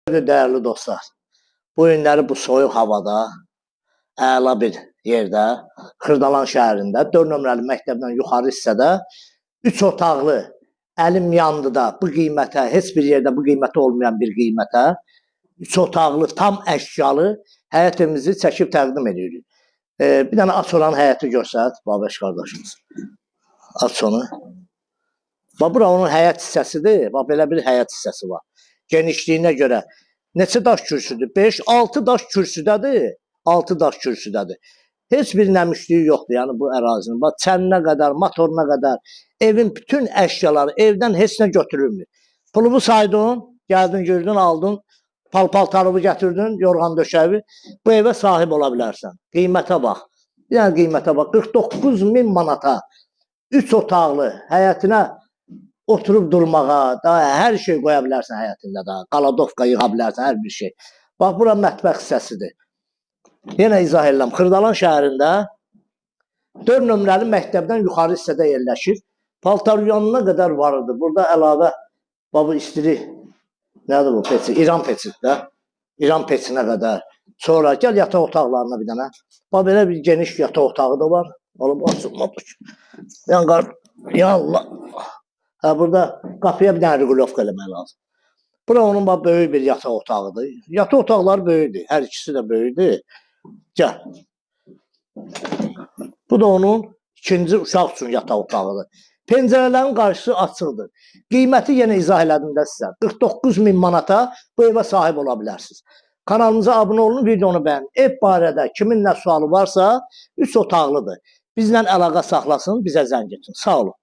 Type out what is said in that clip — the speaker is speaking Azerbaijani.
Değerli dostlar, bu günləri bu soyuq havada, əla bir yerdə, Xırdalan şəhərində, 4 nömrəli məktəbdən yuxarı hissədə 3 otaqlı, əlim yandı da bu qiymətə, heç bir yerdə bu qiymətə olmayan bir qiymətə, 3 otaqlı, tam əşyalı həyət evimizi çəkib təqdim edirik. Bir dənə aç olan həyəti görsət, Babeş qardaşımız. Aç onu. Bura onun həyət hissəsidir, belə bir həyət hissəsi var. Genişliyinə görə neçə daş kürsüdür? 5-6 daş kürsüdədir. 6 daş kürsüdədir. Heç bir nəmişliyi yoxdur, yəni bu ərazinin. Bax, çəninə qədər, motoruna qədər, evin bütün əşyaları, evdən heç nə götürülmür. Pulumu saydın, gəldin, gördün, aldın, paltarını gətirdin, yorğan döşəvi, bu evə sahib ola bilərsən. Qiymətə bax. Bir dənə qiymətə bax. 49.000 manata 3 otaqlı həyətinə oturub durmağa, daha hər şey qoya bilərsən həyətində daha. Qaladovka yığa bilərsən, hər bir şey. Bax, bura mətbəx hissəsidir. Yenə izah edirəm. Xırdalan şəhərində 4 nömrəli məktəbdən yuxarı hissədə yerləşir. Paltaryonuna qədər vardı. Burada əlavə, bu istiri, nədir bu peçi? İran peçidir də. İran peçinə qədər. Sonra gəl yataq otaqlarına bir dənə. Bax, belə bir geniş yataq otağı da var. Olub, açılmadır. Ya Allah. Burada qapıya bir dənə regulovka eləmək lazım. Bura onun böyük bir yataq otağıdır. Yataq otaqları böyükdür. Hər ikisi də böyükdür. Gəl. Bu da onun ikinci uşaq üçün yataq otağıdır. Pəncərələrin qarşısı açıqdır. Qiyməti yenə izah elədim də sizə. 49.000 manata bu evə sahib ola bilərsiniz. Kanalımıza abunə olun, videonu bəyənin. Ev barədə kimin nə sualı varsa 3 otaqlıdır. Bizlə əlaqə saxlasın, bizə zəng etsin. Sağ olun.